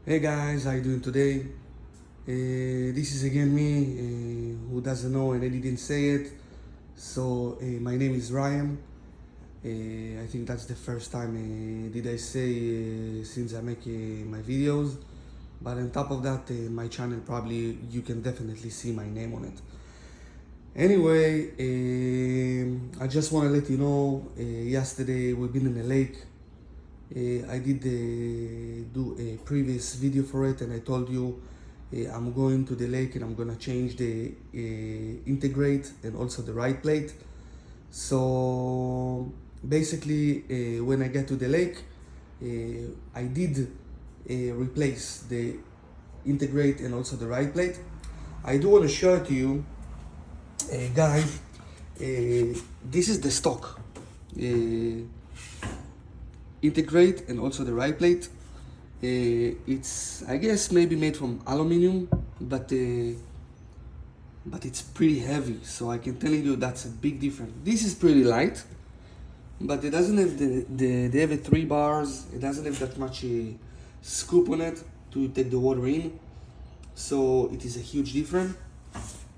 Hey guys, how you doing today? This is again me, who doesn't know and I didn't say it. So my name is Ryan. I think that's the first time did I say since I make my videos. But on top of that, my channel probably you can definitely see my name on it. Anyway, I just want to let you know. Yesterday we've been in a lake. I did do a previous video for it, and I told you I'm going to the lake and I'm gonna change the integrate and also the right plate. So basically, when I get to the lake, I did replace the integrate and also the right plate. I do want to show it to you, guys. This is the stock. Integrate and also the right plate. It's, I guess, maybe made from aluminum, but it's pretty heavy. So I can tell you that's a big difference. This is pretty light, but it doesn't have they have a 3 bars. It doesn't have that much scoop on it to take the water in. So it is a huge difference.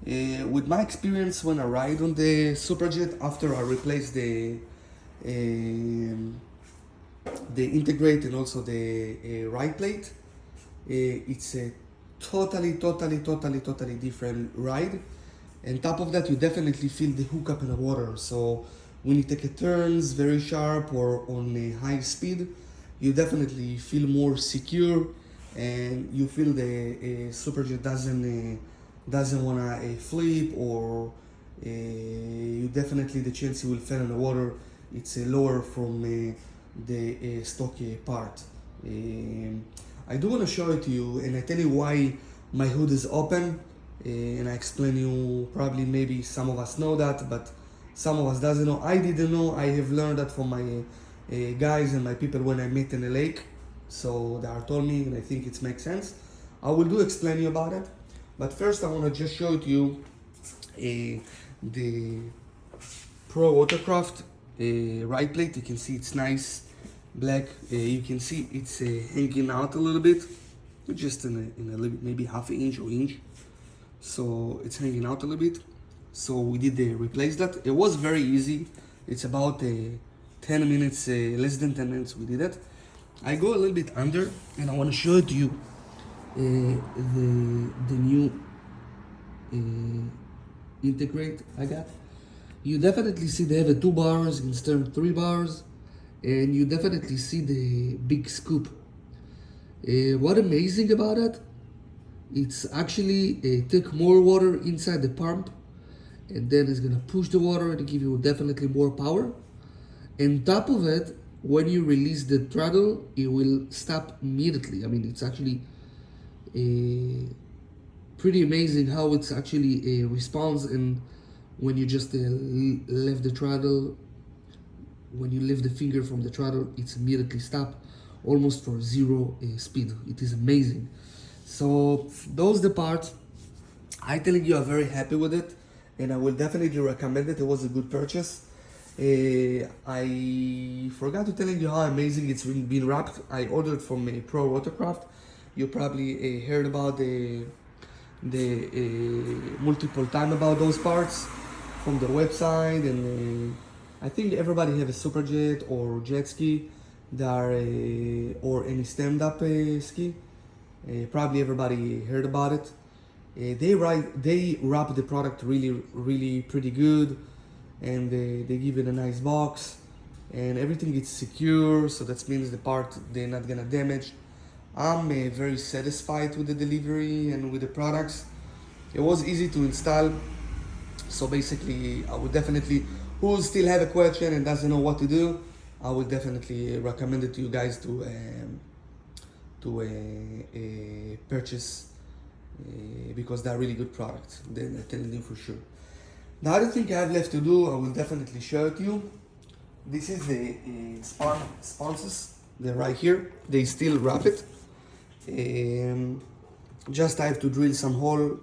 With my experience when I ride on the SuperJet, after I replaced the integrate and also the right plate, it's a totally different ride. And top of that, you definitely feel the hookup in the water. So when you take a turns very sharp or on a high speed, you definitely feel more secure, and you feel the SuperJet doesn't wanna flip, or you definitely the chance you will fall in the water. It's lower from the stock part. I do want to show it to you, and I tell you why my hood is open, and I explain you. Probably maybe some of us know that, but some of us doesn't know. I didn't know. I have learned that from my guys and my people when I met in the lake. So they are told me, and I think it makes sense. I will do explain you about it, but first I want to just show it to you the Pro Watercraft right plate. You can see it's nice black. You can see it's hanging out a little bit, just in a little bit, maybe half an inch or inch. So it's hanging out a little bit. So we did replace that. It was very easy. It's about 10 minutes, less than 10 minutes we did it. I go a little bit under, and I want to show it to you the new integrate I got. You definitely see they have a 2 bars instead of 3 bars, and you definitely see the big scoop. What amazing about it, it's actually take more water inside the pump, and then it's gonna push the water and give you definitely more power. And top of it, when you release the throttle, it will stop immediately. I mean, it's actually pretty amazing how it's actually responds. And when you just lift the throttle, when you lift the finger from the throttle, it's immediately stop, almost for zero speed. It is amazing. So those the parts. I telling you, I'm very happy with it, and I will definitely recommend it. It was a good purchase. I forgot to telling you how amazing it's been wrapped. I ordered from a Pro Watercraft. You probably heard about the multiple time about those parts from the website, and I think everybody have a SuperJet or jet ski that are or any stand-up ski. Probably everybody heard about it. They wrap the product really pretty good, and they give it a nice box, and everything is secure. So that means the part they're not gonna damage. I'm very satisfied with the delivery and with the products. It was easy to install. So basically, I would definitely, who still have a question and doesn't know what to do, I would definitely recommend it to you guys to purchase, because they're really good products. They're telling you for sure. The other thing I have left to do, I will definitely show it to you. This is the sponsors. They're right here. They still wrap it. Just I have to drill some hole.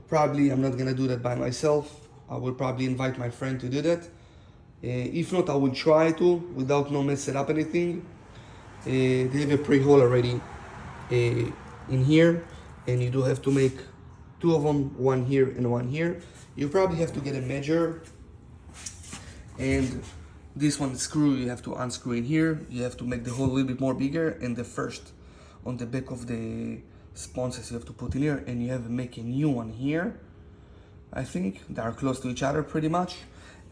Probably I'm not gonna do that by myself. I will probably invite my friend to do that. If not, I will try to without no messing up anything. They have a pre-hole already in here, and you do have to make two of them, one here and one here. You probably have to get a measure, and this one screw you have to unscrew in here. You have to make the hole a little bit more bigger, and the first on the back of the sponsors you have to put in here, and you have to make a new one here. I think they are close to each other pretty much,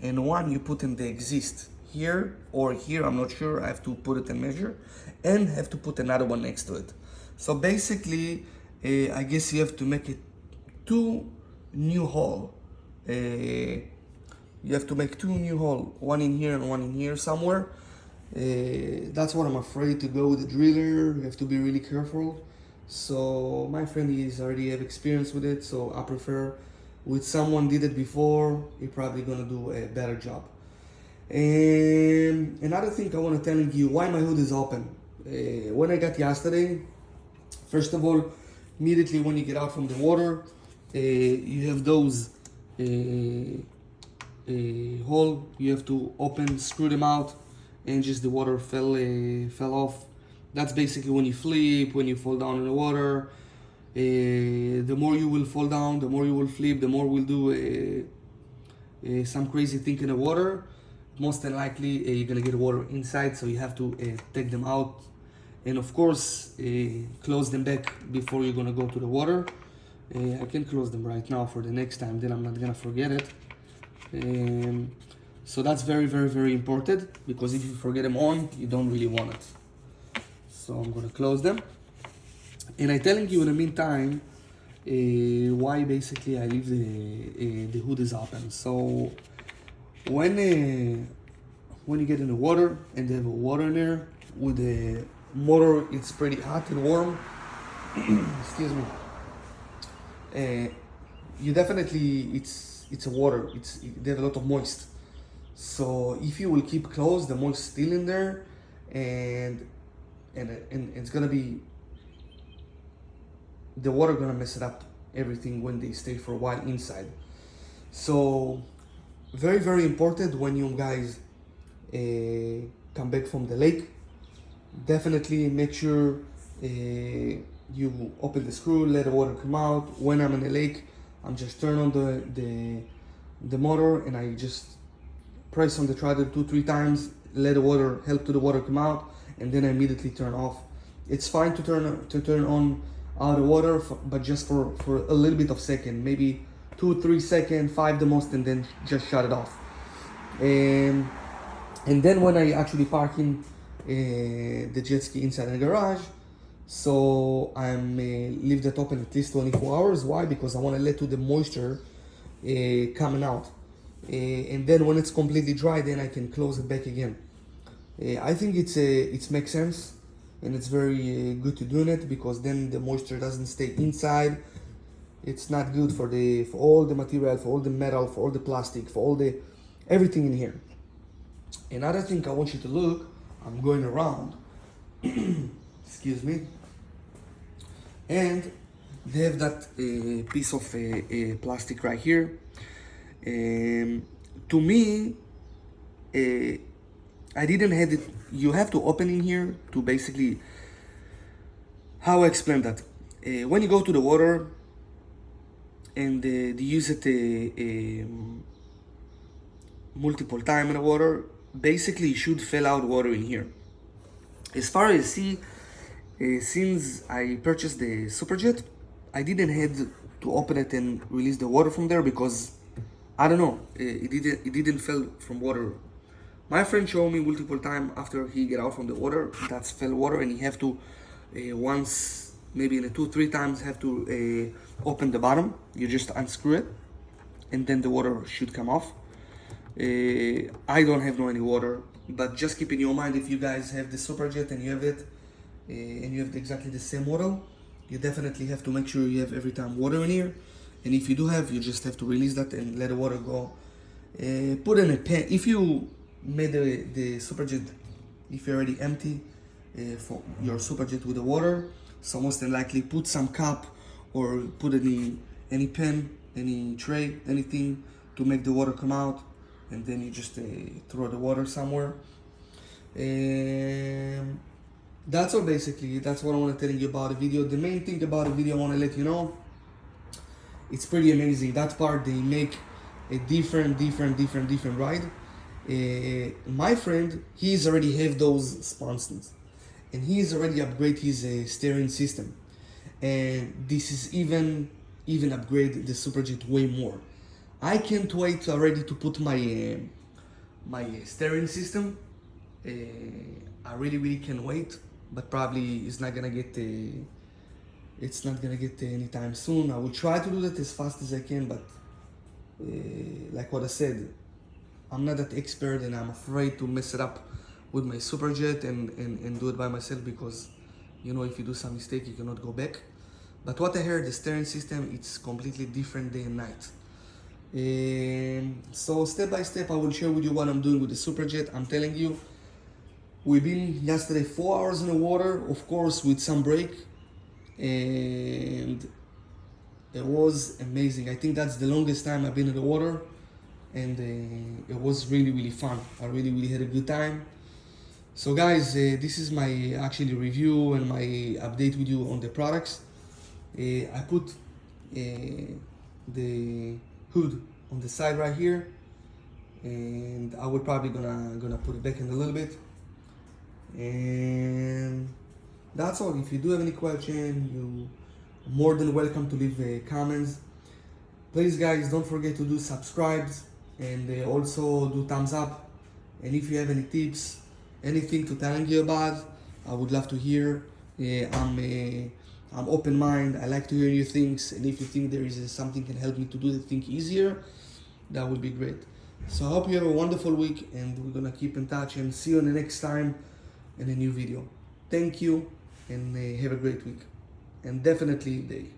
and one you put in the exist here or here, I'm not sure. I have to put it and measure, and have to put another one next to it. So basically, I guess you have to make it two new hole. You have to make two new hole, one in here and one in here somewhere. That's what I'm afraid to go with the driller. You have to be really careful. So my friend is already have experience with it, so I prefer with someone did it before. He probably gonna do a better job. And another thing I want to tell you why my hood is open. When I got yesterday, first of all, immediately when you get out from the water, you have those hole you have to open, screw them out, and just the water fell off. That's basically when you flip, when you fall down in the water. The more you will fall down, the more you will flip, the more will do some crazy thing in the water. Most than likely you're gonna get water inside, so you have to take them out, and of course close them back before you're gonna go to the water. I can close them right now for the next time, then I'm not gonna forget it. So that's very, very, very important, because if you forget them on, you don't really want it. So I'm gonna close them, and I'm telling you in the meantime why basically I leave the hood is open. So when you get in the water and they have a water in there with the motor, it's pretty hot and warm. Excuse me. You definitely it's a water. They have a lot of moist. So if you will keep closed, the moist still in there, and it's gonna be the water gonna mess it up everything when they stay for a while inside. So very, very important when you guys come back from the lake. Definitely make sure you open the screw, let the water come out. When I'm in the lake, I'm just turn on the motor, and I just press on the throttle 2-3 times, let the water help to the water come out, and then I immediately turn off. It's fine to turn on out the water, but just for a little bit of second, maybe 2-3 seconds, 5 the most, and then just shut it off. And then when I actually parking the jet ski inside the garage, so I'm leave that open at least 24 hours. Why? Because I want to let to the moisture coming out, and then when it's completely dry, then I can close it back again. I think it makes sense, and it's very good to do it, because then the moisture doesn't stay inside. It's not good for all the material, for all the metal, for all the plastic, for all the everything in here. Another thing I want you to look, I'm going around, excuse me, and they have that piece of plastic right here. To me, I didn't have it. You have to open in here to basically, how I explain that. When you go to the water and they use it multiple times in the water, basically you should fill out water in here. As far as see, since I purchased the SuperJet, I didn't have to open it and release the water from there, because I don't know, it didn't fill from water. My friend showed me multiple times after he get out from the water, that's fill water, and you have to once, maybe in a 2-3 times, have to open the bottom. You just unscrew it, and then the water should come off. I don't have no any water, but just keep in your mind, if you guys have the SuperJet and you have it, and you have exactly the same model, you definitely have to make sure you have every time water in here. And if you do have, you just have to release that and let the water go. Put in a pan. If you made the SuperJet, if you're already empty for your SuperJet with the water, so most than likely put some cup or put any pen, any tray, anything to make the water come out, and then you just throw the water somewhere. that's all basically. That's what I want to tell you about the video. The main thing about the video I want to let you know, it's pretty amazing. That part they make a different ride. My friend, he's already have those sponsons, and he's already upgraded his steering system, and this is even upgrade the SuperJet way more. I can't wait already to put my steering system. I really can't wait, but probably it's not gonna get anytime soon. I will try to do that as fast as I can, but like what I said, I'm not that expert, and I'm afraid to mess it up with my SuperJet and do it by myself, because you know, if you do some mistake you cannot go back. But what I heard, the steering system, it's completely different day and night. So step by step I will share with you what I'm doing with the SuperJet. I'm telling you, we've been yesterday 4 hours in the water, of course with some break, and it was amazing. I think that's the longest time I've been in the water, and it was really fun. I really had a good time. So guys, this is my actually review and my update with you on the products. I put the hood on the side right here, and I will probably gonna put it back in a little bit, and that's all. If you do have any question, you more than welcome to leave comments. Please guys, don't forget to do subscribe, and also do thumbs up. And if you have any tips, anything to tell you about, I would love to hear. I'm open mind. I like to hear new things, and if you think there is something can help me to do the thing easier, that would be great. So I hope you have a wonderful week, and we're gonna keep in touch, and see you in the next time in a new video. Thank you, and have a great week, and definitely day.